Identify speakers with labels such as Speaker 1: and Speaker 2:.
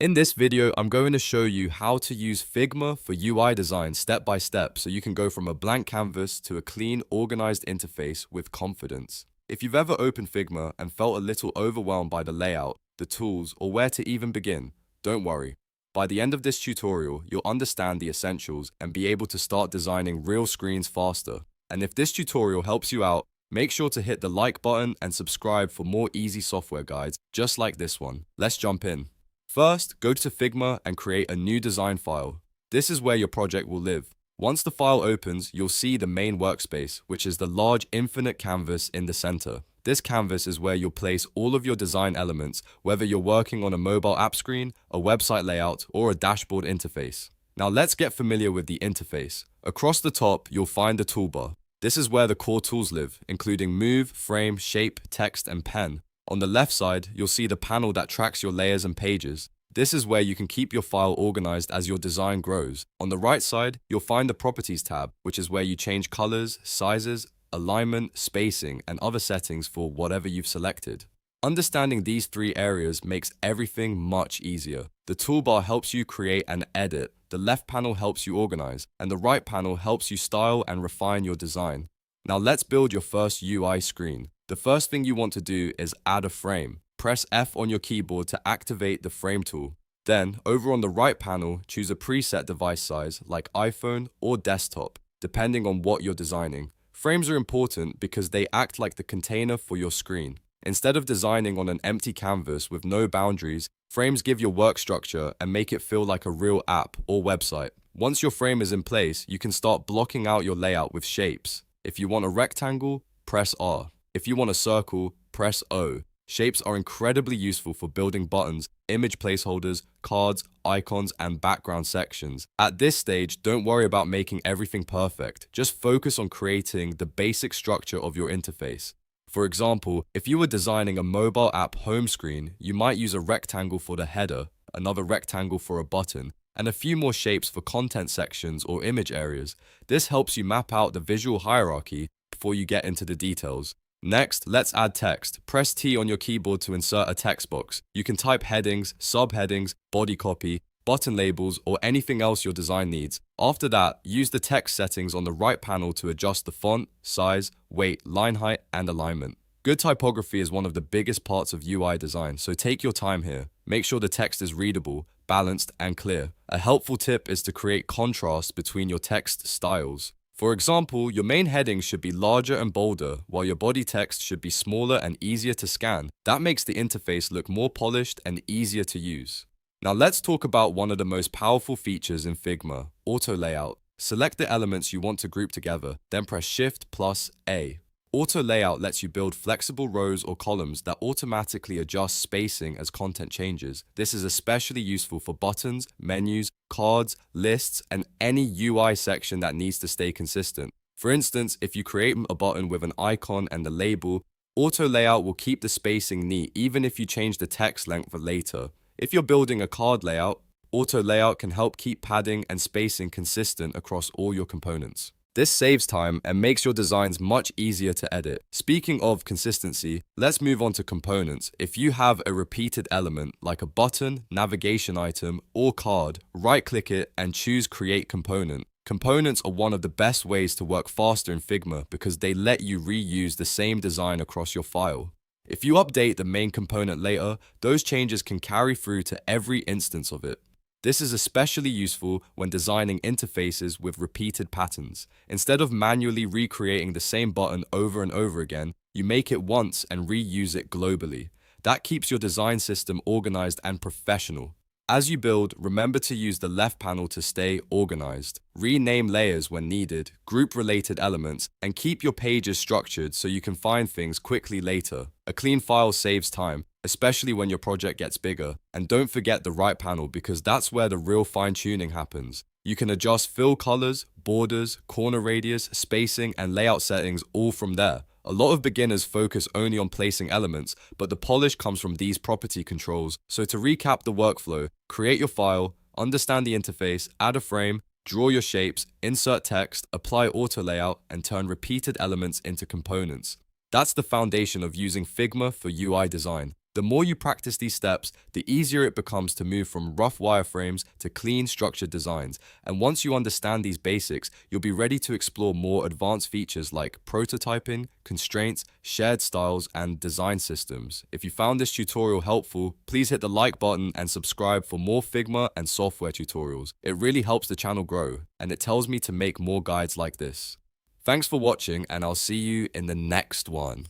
Speaker 1: In this video, I'm going to show you how to use Figma for UI design step by step so you can go from a blank canvas to a clean, organized interface with confidence. If you've ever opened Figma and felt a little overwhelmed by the layout, the tools, or where to even begin, don't worry. By the end of this tutorial, you'll understand the essentials and be able to start designing real screens faster. And if this tutorial helps you out, make sure to hit the like button and subscribe for more easy software guides just like this one. Let's jump in. First, go to Figma and create a new design file. This is where your project will live. Once the file opens, you'll see the main workspace, which is the large infinite canvas in the center. This canvas is where you'll place all of your design elements, whether you're working on a mobile app screen, a website layout, or a dashboard interface. Now let's get familiar with the interface. Across the top, you'll find the toolbar. This is where the core tools live, including Move, Frame, Shape, Text, and Pen. On the left side, you'll see the panel that tracks your layers and pages. This is where you can keep your file organized as your design grows. On the right side, you'll find the Properties tab, which is where you change colors, sizes, alignment, spacing, and other settings for whatever you've selected. Understanding these three areas makes everything much easier. The toolbar helps you create and edit, the left panel helps you organize, and the right panel helps you style and refine your design. Now let's build your first UI screen. The first thing you want to do is add a frame. Press F on your keyboard to activate the frame tool. Then, over on the right panel, choose a preset device size like iPhone or desktop, depending on what you're designing. Frames are important because they act like the container for your screen. Instead of designing on an empty canvas with no boundaries, frames give your work structure and make it feel like a real app or website. Once your frame is in place, you can start blocking out your layout with shapes. If you want a rectangle, press R. If you want a circle, press O. Shapes are incredibly useful for building buttons, image placeholders, cards, icons, and background sections. At this stage, don't worry about making everything perfect. Just focus on creating the basic structure of your interface. For example, if you were designing a mobile app home screen, you might use a rectangle for the header, another rectangle for a button, and a few more shapes for content sections or image areas. This helps you map out the visual hierarchy before you get into the details. Next, let's add text. Press T on your keyboard to insert a text box. You can type headings, subheadings, body copy, button labels, or anything else your design needs. After that, use the text settings on the right panel to adjust the font, size, weight, line height, and alignment. Good typography is one of the biggest parts of UI design, so take your time here. Make sure the text is readable, balanced, and clear. A helpful tip is to create contrast between your text styles. For example, your main heading should be larger and bolder, while your body text should be smaller and easier to scan. That makes the interface look more polished and easier to use. Now let's talk about one of the most powerful features in Figma, auto layout. Select the elements you want to group together, then press Shift+A. Auto layout lets you build flexible rows or columns that automatically adjust spacing as content changes. This is especially useful for buttons, menus, cards, lists, and any UI section that needs to stay consistent. For instance, if you create a button with an icon and a label, auto layout will keep the spacing neat even if you change the text length for later. If you're building a card layout, auto layout can help keep padding and spacing consistent across all your components. This saves time and makes your designs much easier to edit. Speaking of consistency, let's move on to components. If you have a repeated element like a button, navigation item, or card, right-click it and choose Create Component. Components are one of the best ways to work faster in Figma because they let you reuse the same design across your file. If you update the main component later, those changes can carry through to every instance of it. This is especially useful when designing interfaces with repeated patterns. Instead of manually recreating the same button over and over again, you make it once and reuse it globally. That keeps your design system organized and professional. As you build, remember to use the left panel to stay organized. Rename layers when needed, group related elements, and keep your pages structured so you can find things quickly later. A clean file saves time, especially when your project gets bigger. And don't forget the right panel because that's where the real fine-tuning happens. You can adjust fill colors, borders, corner radius, spacing, and layout settings all from there. A lot of beginners focus only on placing elements, but the polish comes from these property controls. So to recap the workflow, create your file, understand the interface, add a frame, draw your shapes, insert text, apply auto layout, and turn repeated elements into components. That's the foundation of using Figma for UI design. The more you practice these steps, the easier it becomes to move from rough wireframes to clean, structured designs. And once you understand these basics, you'll be ready to explore more advanced features like prototyping, constraints, shared styles, and design systems. If you found this tutorial helpful, please hit the like button and subscribe for more Figma and software tutorials. It really helps the channel grow, and it tells me to make more guides like this. Thanks for watching, and I'll see you in the next one.